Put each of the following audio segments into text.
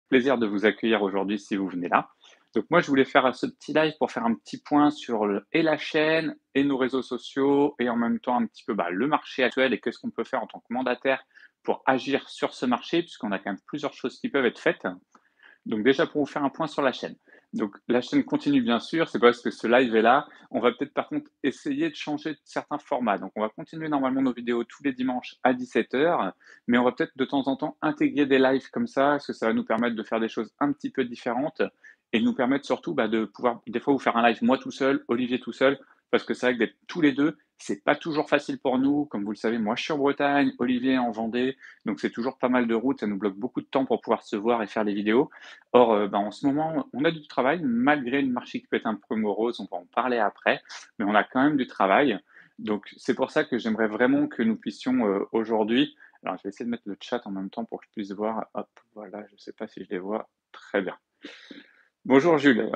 Plaisir de vous accueillir aujourd'hui si vous venez là. Donc moi, je voulais faire ce petit live pour faire un petit point sur la chaîne et nos réseaux sociaux et en même temps un petit peu le marché actuel et qu'est-ce qu'on peut faire en tant que mandataire pour agir sur ce marché, puisqu'on a quand même plusieurs choses qui peuvent être faites. Donc déjà pour vous faire un point sur la chaîne. Donc la chaîne continue bien sûr, c'est pas parce que ce live est là. On va peut-être par contre essayer de changer certains formats. Donc on va continuer normalement nos vidéos tous les dimanches à 17h, mais on va peut-être de temps en temps intégrer des lives comme ça, parce que ça va nous permettre de faire des choses un petit peu différentes et nous permettre surtout de pouvoir des fois vous faire un live moi tout seul, Olivier tout seul, parce que c'est vrai que d'être tous les deux, c'est pas toujours facile pour nous. Comme vous le savez, moi je suis en Bretagne, Olivier est en Vendée, donc c'est toujours pas mal de routes, ça nous bloque beaucoup de temps pour pouvoir se voir et faire les vidéos. Or, en ce moment, on a du travail malgré le marché qui peut être un peu morose, on va en parler après, mais on a quand même du travail. Donc c'est pour ça que j'aimerais vraiment que nous puissions, aujourd'hui alors je vais essayer de mettre le chat en même temps pour que je puisse voir. Hop, voilà, je ne sais pas si je les vois. Très bien. Bonjour Jules.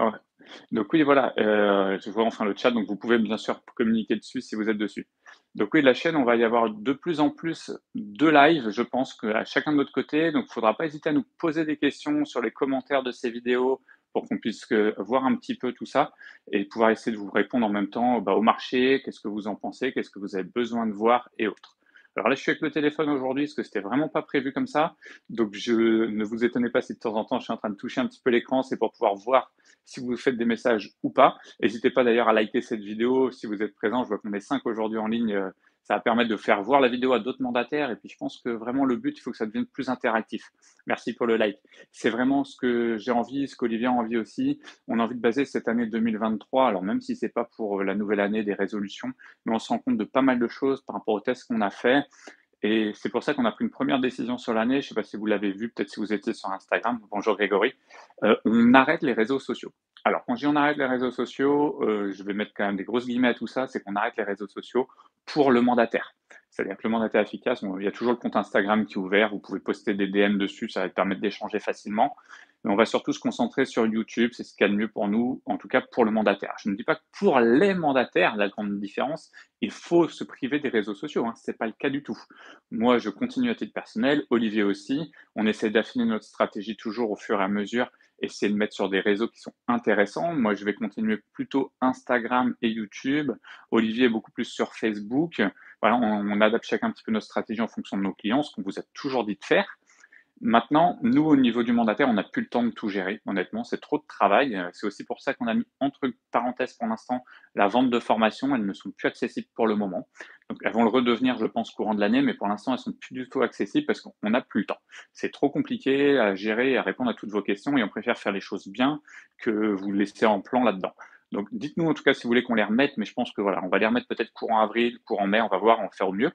Donc oui, voilà, je vois enfin le chat, donc vous pouvez bien sûr communiquer dessus si vous êtes dessus. Donc oui, la chaîne, on va y avoir de plus en plus de live, je pense qu'à chacun de notre côté. Donc il ne faudra pas hésiter à nous poser des questions sur les commentaires de ces vidéos pour qu'on puisse voir un petit peu tout ça et pouvoir essayer de vous répondre en même temps au marché, qu'est-ce que vous en pensez, qu'est-ce que vous avez besoin de voir et autres. Alors là, je suis avec le téléphone aujourd'hui parce que c'était vraiment pas prévu comme ça. Donc ne vous étonnez pas si de temps en temps je suis en train de toucher un petit peu l'écran, c'est pour pouvoir voir si vous faites des messages ou pas. N'hésitez pas d'ailleurs à liker cette vidéo si vous êtes présent. Je vois qu'on est 5 aujourd'hui en ligne. Ça va permettre de faire voir la vidéo à d'autres mandataires. Et puis je pense que vraiment le but, il faut que ça devienne plus interactif. Merci pour le like. C'est vraiment ce que j'ai envie, ce qu'Olivier a envie aussi. On a envie de baser cette année 2023, alors même si c'est pas pour la nouvelle année des résolutions, mais on se rend compte de pas mal de choses par rapport aux tests qu'on a fait. Et c'est pour ça qu'on a pris une première décision sur l'année. Je ne sais pas si vous l'avez vu, peut-être si vous étiez sur Instagram. Bonjour Grégory. On arrête les réseaux sociaux. Alors, quand je dis on arrête les réseaux sociaux, je vais mettre quand même des grosses guillemets à tout ça, c'est qu'on arrête les réseaux sociaux pour le mandataire. C'est-à-dire que le mandataire efficace, il y a toujours le compte Instagram qui est ouvert, vous pouvez poster des DM dessus, ça va permettre d'échanger facilement. Mais on va surtout se concentrer sur YouTube, c'est ce qu'il y a de mieux pour nous, en tout cas pour le mandataire. Je ne dis pas que pour les mandataires, la grande différence, il faut se priver des réseaux sociaux, hein, ce n'est pas le cas du tout. Moi, je continue à titre personnel, Olivier aussi. On essaie d'affiner notre stratégie toujours au fur et à mesure, essayer de mettre sur des réseaux qui sont intéressants. Moi, je vais continuer plutôt Instagram et YouTube. Olivier est beaucoup plus sur Facebook. Voilà, on adapte chacun un petit peu notre stratégie en fonction de nos clients, ce qu'on vous a toujours dit de faire. Maintenant, nous, au niveau du mandataire, on n'a plus le temps de tout gérer, honnêtement, c'est trop de travail. C'est aussi pour ça qu'on a mis entre parenthèses pour l'instant la vente de formation. Elles ne sont plus accessibles pour le moment. Donc, elles vont le redevenir, je pense, courant de l'année, mais pour l'instant, elles sont plus du tout accessibles parce qu'on n'a plus le temps. C'est trop compliqué à gérer, à répondre à toutes vos questions et on préfère faire les choses bien que vous laisser en plan là-dedans. Donc, dites-nous en tout cas si vous voulez qu'on les remette, mais je pense que voilà, on va les remettre peut-être courant avril, courant mai, on va voir, on va faire au mieux.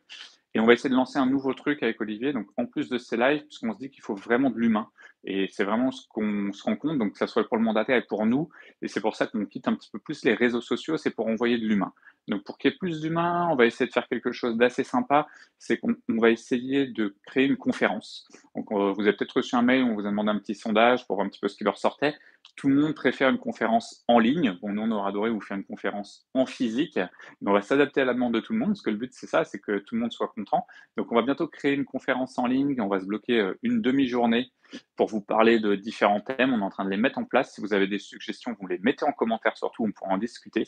Et on va essayer de lancer un nouveau truc avec Olivier. Donc, en plus de ces lives, puisqu'on se dit qu'il faut vraiment de l'humain. Et c'est vraiment ce qu'on se rend compte, donc que ça soit pour le mandataire et pour nous. Et c'est pour ça qu'on quitte un petit peu plus les réseaux sociaux, c'est pour envoyer de l'humain. Donc, pour qu'il y ait plus d'humain, on va essayer de faire quelque chose d'assez sympa. C'est qu'on va essayer de créer une conférence. Donc, vous avez peut-être reçu un mail, on vous a demandé un petit sondage pour voir un petit peu ce qui leur sortait. Tout le monde préfère une conférence en ligne. Bon, nous, on aurait adoré vous faire une conférence en physique. Mais on va s'adapter à la demande de tout le monde, parce que le but, c'est ça, c'est que tout le monde soit content. Donc, on va bientôt créer une conférence en ligne. On va se bloquer une demi-journée pour vous parler de différents thèmes. On est en train de les mettre en place. Si vous avez des suggestions, vous les mettez en commentaire surtout, on pourra en discuter.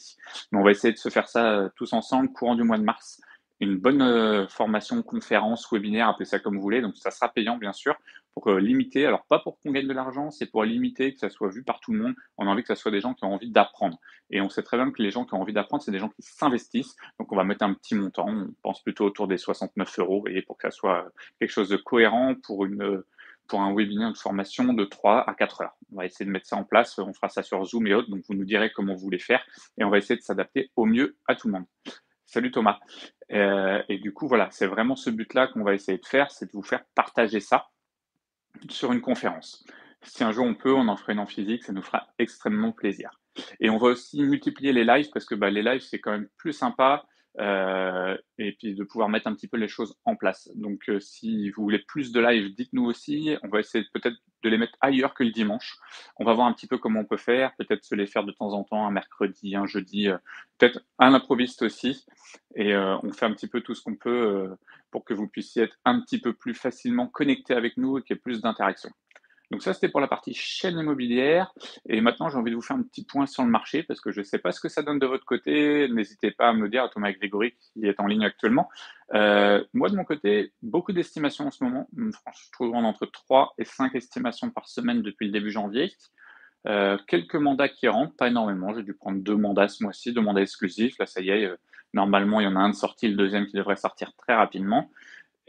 Mais on va essayer de se faire ça tous ensemble, courant du mois de mars. Une bonne formation, conférence, webinaire, appelez ça comme vous voulez. Donc, ça sera payant, bien sûr, pour limiter. Alors, pas pour qu'on gagne de l'argent, c'est pour limiter, que ça soit vu par tout le monde. On a envie que ça soit des gens qui ont envie d'apprendre. Et on sait très bien que les gens qui ont envie d'apprendre, c'est des gens qui s'investissent. Donc, on va mettre un petit montant. On pense plutôt autour des 69 euros, et pour que ça soit quelque chose de cohérent pour un webinaire de formation de 3 à 4 heures. On va essayer de mettre ça en place. On fera ça sur Zoom et autres. Donc, vous nous direz comment vous voulez faire. Et on va essayer de s'adapter au mieux à tout le monde. Salut Thomas. Et du coup, voilà, c'est vraiment ce but-là qu'on va essayer de faire, c'est de vous faire partager ça sur une conférence. Si un jour on peut, on en fera une en physique, ça nous fera extrêmement plaisir. Et on va aussi multiplier les lives parce que les lives, c'est quand même plus sympa et puis de pouvoir mettre un petit peu les choses en place. Donc, si vous voulez plus de lives, dites-nous aussi. On va essayer peut-être de les mettre ailleurs que le dimanche. On va voir un petit peu comment on peut faire, peut-être se les faire de temps en temps, un mercredi, un jeudi, peut-être un improviste aussi. Et on fait un petit peu tout ce qu'on peut pour que vous puissiez être un petit peu plus facilement connecté avec nous et qu'il y ait plus d'interaction. Donc ça, c'était pour la partie chaîne immobilière et maintenant j'ai envie de vous faire un petit point sur le marché parce que je ne sais pas ce que ça donne de votre côté. N'hésitez pas à me le dire, à Thomas et Grégory qui est en ligne actuellement. Moi de mon côté, beaucoup d'estimations en ce moment. Franchement, je trouve en entre 3 et 5 estimations par semaine depuis le début janvier. Quelques mandats qui rentrent, pas énormément. J'ai dû prendre 2 mandats ce mois-ci, 2 mandats exclusifs. Là, ça y est, normalement, il y en a un de sorti, le deuxième qui devrait sortir très rapidement.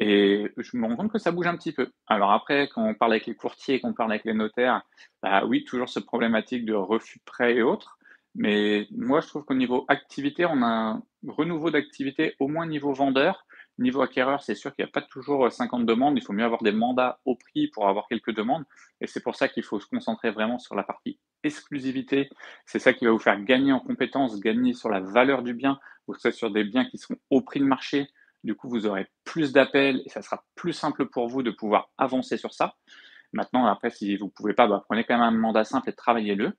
Et je me rends compte que ça bouge un petit peu. Alors après, quand on parle avec les courtiers, qu'on parle avec les notaires, bah oui, toujours cette problématique de refus de prêt et autres. Mais moi, je trouve qu'au niveau activité, on a un renouveau d'activité, au moins niveau vendeur. Niveau acquéreur, c'est sûr qu'il n'y a pas toujours 50 demandes. Il faut mieux avoir des mandats au prix pour avoir quelques demandes. Et c'est pour ça qu'il faut se concentrer vraiment sur la partie exclusivité. C'est ça qui va vous faire gagner en compétences, gagner sur la valeur du bien. Vous serez sur des biens qui seront au prix de marché. Du coup, vous aurez plus d'appels et ça sera plus simple pour vous de pouvoir avancer sur ça. Maintenant, après, si vous ne pouvez pas, bah, prenez quand même un mandat simple et travaillez-le.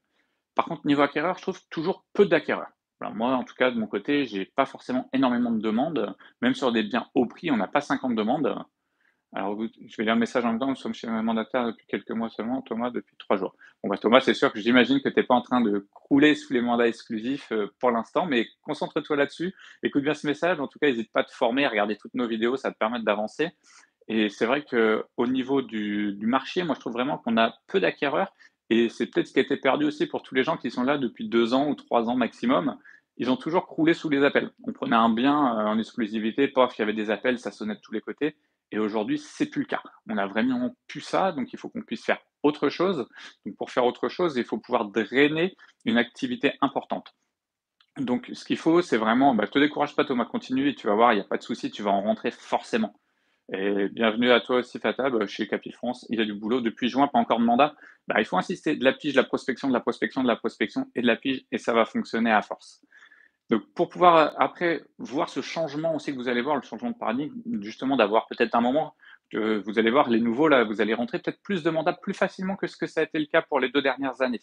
Par contre, niveau acquéreur, je trouve toujours peu d'acquéreurs. Alors moi, en tout cas, de mon côté, j'ai pas forcément énormément de demandes. Même sur des biens haut prix, on n'a pas 50 demandes. Alors, je vais lire le message en même temps. Nous sommes chez un mandataire depuis quelques mois seulement. Thomas, depuis 3 jours. Bon, bah, Thomas, c'est sûr que j'imagine que tu n'es pas en train de crouler sous les mandats exclusifs pour l'instant, mais concentre-toi là-dessus. Écoute bien ce message. En tout cas, n'hésite pas à te former, à regarder toutes nos vidéos. Ça te permet d'avancer. Et c'est vrai qu'au niveau du marché, moi, je trouve vraiment qu'on a peu d'acquéreurs. Et c'est peut-être ce qui a été perdu aussi pour tous les gens qui sont là depuis 2 ans ou 3 ans maximum. Ils ont toujours croulé sous les appels. On prenait un bien en exclusivité, paf, il y avait des appels, ça sonnait de tous les côtés. Et aujourd'hui, c'est plus le cas. On a vraiment plus ça, donc il faut qu'on puisse faire autre chose. Donc pour faire autre chose, il faut pouvoir drainer une activité importante. Donc ce qu'il faut, c'est vraiment, bah, te décourage pas Thomas, continue et tu vas voir, il n'y a pas de souci, tu vas en rentrer forcément. Et bienvenue à toi aussi Fatab, chez Capi France. Il y a du boulot depuis juin, pas encore de mandat. Bah, il faut insister, de la pige, de la prospection, de la prospection, de la prospection et de la pige, et ça va fonctionner à force. Donc pour pouvoir, après voir ce changement aussi que vous allez voir, le changement de paradigme, justement d'avoir peut-être un moment que vous allez voir les nouveaux là, vous allez rentrer peut-être plus de mandats plus facilement que ce que ça a été le cas pour les 2 dernières années.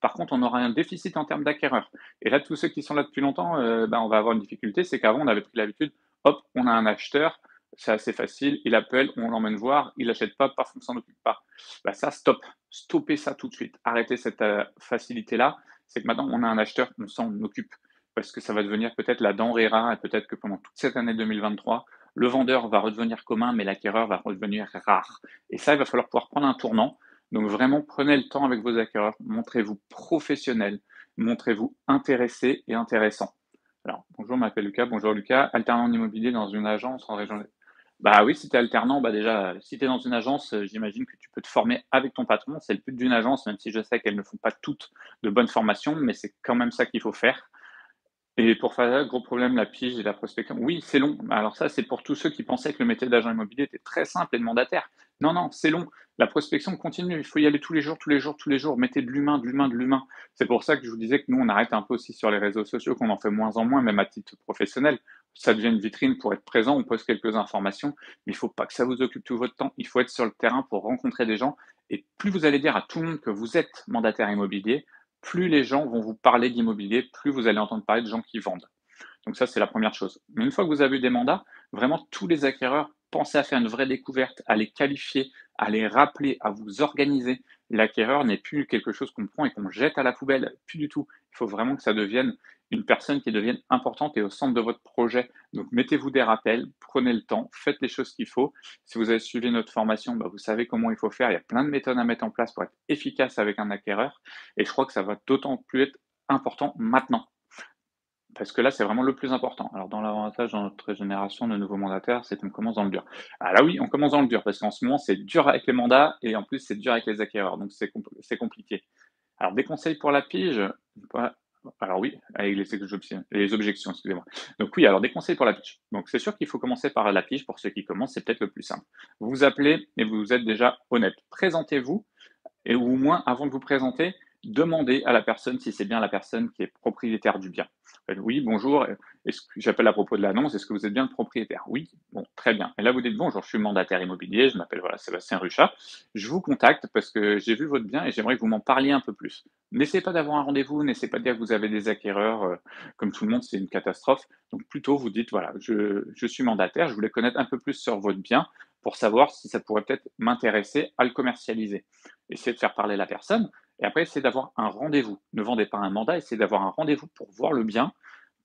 Par contre, on aura un déficit en termes d'acquéreurs et là, tous ceux qui sont là depuis longtemps, on va avoir une difficulté, c'est qu'avant on avait pris l'habitude, hop, on a un acheteur, c'est assez facile, il appelle, on l'emmène voir, il achète pas, paf, on s'en occupe pas. Bah ça, stop, stoppez ça tout de suite, arrêtez cette, facilité-là. C'est que maintenant on a un acheteur, on s'en occupe parce que ça va devenir peut-être la denrée rare et peut-être que pendant toute cette année 2023, le vendeur va redevenir commun, mais l'acquéreur va redevenir rare. Et ça, il va falloir pouvoir prendre un tournant. Donc vraiment, prenez le temps avec vos acquéreurs, montrez-vous professionnel, montrez-vous intéressé et intéressant. Alors, bonjour, je m'appelle Lucas. Bonjour Lucas, alternant en immobilier dans une agence en région. Bah oui, si tu es alternant, bah déjà, si tu es dans une agence, j'imagine que tu peux te former avec ton patron. C'est le but d'une agence, même si je sais qu'elles ne font pas toutes de bonnes formations, mais c'est quand même ça qu'il faut faire. Et pour faire ça, gros problème, la pige et la prospection. Oui, c'est long. Alors ça, c'est pour tous ceux qui pensaient que le métier d'agent immobilier était très simple et de mandataire. Non, non, c'est long. La prospection continue. Il faut y aller tous les jours, tous les jours, tous les jours. Mettez de l'humain, de l'humain, de l'humain. C'est pour ça que je vous disais que nous, on arrête un peu aussi sur les réseaux sociaux, qu'on en fait moins en moins, même à titre professionnel. Ça devient une vitrine pour être présent. On poste quelques informations, mais il ne faut pas que ça vous occupe tout votre temps. Il faut être sur le terrain pour rencontrer des gens. Et plus vous allez dire à tout le monde que vous êtes mandataire immobilier, plus les gens vont vous parler d'immobilier, plus vous allez entendre parler de gens qui vendent. Donc ça, c'est la première chose. Mais une fois que vous avez eu des mandats, vraiment tous les acquéreurs, pensez à faire une vraie découverte, à les qualifier, à les rappeler, à vous organiser. L'acquéreur n'est plus quelque chose qu'on prend et qu'on jette à la poubelle, plus du tout. Il faut vraiment que ça devienne une personne qui devienne importante et au centre de votre projet. Donc mettez-vous des rappels, prenez le temps, faites les choses qu'il faut. Si vous avez suivi notre formation, bah, vous savez comment il faut faire. Il y a plein de méthodes à mettre en place pour être efficace avec un acquéreur. Et je crois que ça va d'autant plus être important maintenant. Parce que là, c'est vraiment le plus important. Alors, dans l'avantage dans notre génération de nouveaux mandataires, c'est qu'on commence dans le dur. Ah là oui, on commence dans le dur, parce qu'en ce moment, c'est dur avec les mandats et en plus, c'est dur avec les acquéreurs, donc c'est compliqué. Alors, des conseils pour la pige, pas- alors oui, avec les objections, excusez-moi. Donc oui, alors des conseils pour la pige. Donc c'est sûr qu'il faut commencer par la pige, pour ceux qui commencent, c'est peut-être le plus simple. Vous vous appelez et vous êtes déjà honnête. Présentez-vous, et ou au moins, avant de vous présenter, demandez à la personne si c'est bien la personne qui est propriétaire du bien. Oui, bonjour, est-ce que j'appelle à propos de l'annonce, est-ce que vous êtes bien le propriétaire? Oui, bon, très bien. Et là, vous dites, bonjour, je suis mandataire immobilier, je m'appelle voilà, Sébastien Ruchat, je vous contacte parce que j'ai vu votre bien et j'aimerais que vous m'en parliez un peu plus. N'essayez pas d'avoir un rendez-vous, n'essayez pas de dire que vous avez des acquéreurs, comme tout le monde, c'est une catastrophe. Donc plutôt, vous dites, voilà, je suis mandataire, je voulais connaître un peu plus sur votre bien, pour savoir si ça pourrait peut-être m'intéresser à le commercialiser. Essayez de faire parler la personne et après essayez d'avoir un rendez-vous. Ne vendez pas un mandat, essayez d'avoir un rendez-vous pour voir le bien,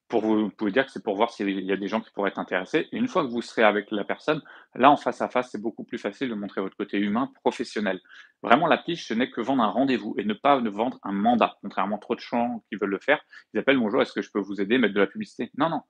vous pouvez dire que c'est pour voir s'il y a des gens qui pourraient être intéressés et une fois que vous serez avec la personne, là, en face à face, c'est beaucoup plus facile de montrer votre côté humain, professionnel. Vraiment, la pitch, ce n'est que vendre un rendez-vous et ne pas ne vendre un mandat. Contrairement à trop de gens qui veulent le faire, ils appellent: «Bonjour, est-ce que je peux vous aider?» mettre de la publicité. Non, non,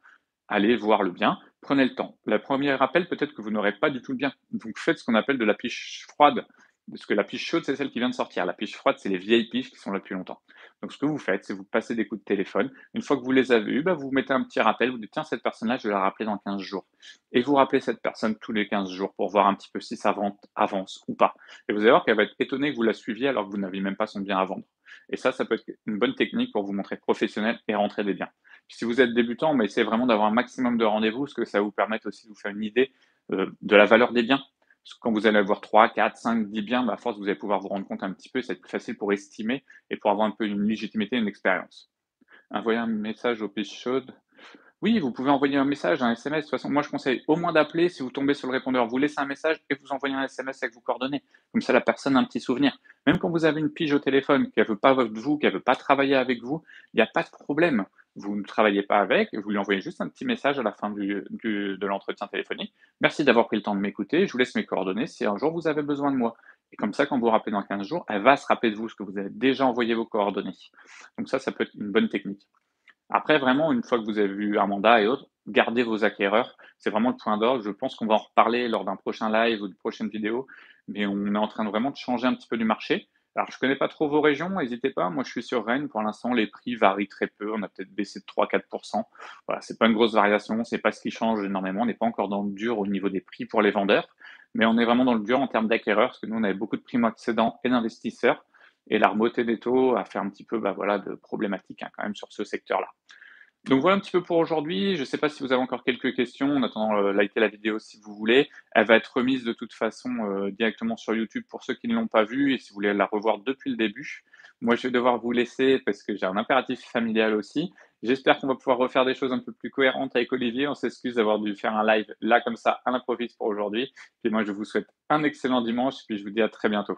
allez voir le bien, prenez le temps. Le premier appel, peut-être que vous n'aurez pas du tout le bien. Donc faites ce qu'on appelle de la piche froide, parce que la piche chaude, c'est celle qui vient de sortir. La piche froide, c'est les vieilles piches qui sont là depuis longtemps. Donc ce que vous faites, c'est vous passez des coups de téléphone. Une fois que vous les avez eus, bah, vous mettez un petit rappel, vous dites: «Tiens, cette personne-là, je vais la rappeler dans 15 jours» et vous rappelez cette personne tous les 15 jours pour voir un petit peu si sa vente avance ou pas et vous allez voir qu'elle va être étonnée que vous la suiviez alors que vous n'aviez même pas son bien à vendre et ça peut être une bonne technique pour vous montrer professionnel et rentrer des biens. Si vous êtes débutant, mais essayez vraiment d'avoir un maximum de rendez-vous, parce que ça va vous permettre aussi de vous faire une idée, de la valeur des biens. Parce que quand vous allez avoir 3, 4, 5, 10 biens, bah, à force, vous allez pouvoir vous rendre compte un petit peu, ça va être plus facile pour estimer et pour avoir un peu une légitimité, une expérience. Envoyer un message aux piches chaudes. Oui, vous pouvez envoyer un message, un SMS. De toute façon, moi, je conseille au moins d'appeler. Si vous tombez sur le répondeur, vous laissez un message et vous envoyez un SMS avec vos coordonnées. Comme ça, la personne a un petit souvenir. Même quand vous avez une pige au téléphone, qu'elle veut pas de vous, qu'elle veut pas travailler avec vous, il n'y a pas de problème. Vous ne travaillez pas avec, vous lui envoyez juste un petit message à la fin de l'entretien téléphonique. Merci d'avoir pris le temps de m'écouter. Je vous laisse mes coordonnées si un jour vous avez besoin de moi. Et comme ça, quand vous vous rappelez dans 15 jours, elle va se rappeler de vous, parce que vous avez déjà envoyé vos coordonnées. Donc ça peut être une bonne technique. Après vraiment, une fois que vous avez vu un mandat et autres, gardez vos acquéreurs. C'est vraiment le point d'orgue. Je pense qu'on va en reparler lors d'un prochain live ou d'une prochaine vidéo, mais on est en train de vraiment de changer un petit peu du marché. Alors je connais pas trop vos régions, n'hésitez pas. Moi, je suis sur Rennes. Pour l'instant, les prix varient très peu. On a peut-être baissé de 3-4. Voilà, c'est pas une grosse variation, c'est pas ce qui change énormément. On n'est pas encore dans le dur au niveau des prix pour les vendeurs, mais on est vraiment dans le dur en termes d'acquéreurs, parce que nous, on avait beaucoup de primo-accédants et d'investisseurs et la remontée des taux a fait un petit peu, bah, voilà, de problématiques, hein, quand même sur ce secteur-là. Donc voilà un petit peu pour aujourd'hui. Je ne sais pas si vous avez encore quelques questions. En attendant, likez la vidéo si vous voulez. Elle va être remise de toute façon, directement sur YouTube pour ceux qui ne l'ont pas vue et si vous voulez la revoir depuis le début. Moi, je vais devoir vous laisser parce que j'ai un impératif familial aussi. J'espère qu'on va pouvoir refaire des choses un peu plus cohérentes avec Olivier. On s'excuse d'avoir dû faire un live là comme ça à l'improviste pour aujourd'hui. Puis moi, je vous souhaite un excellent dimanche, puis je vous dis à très bientôt.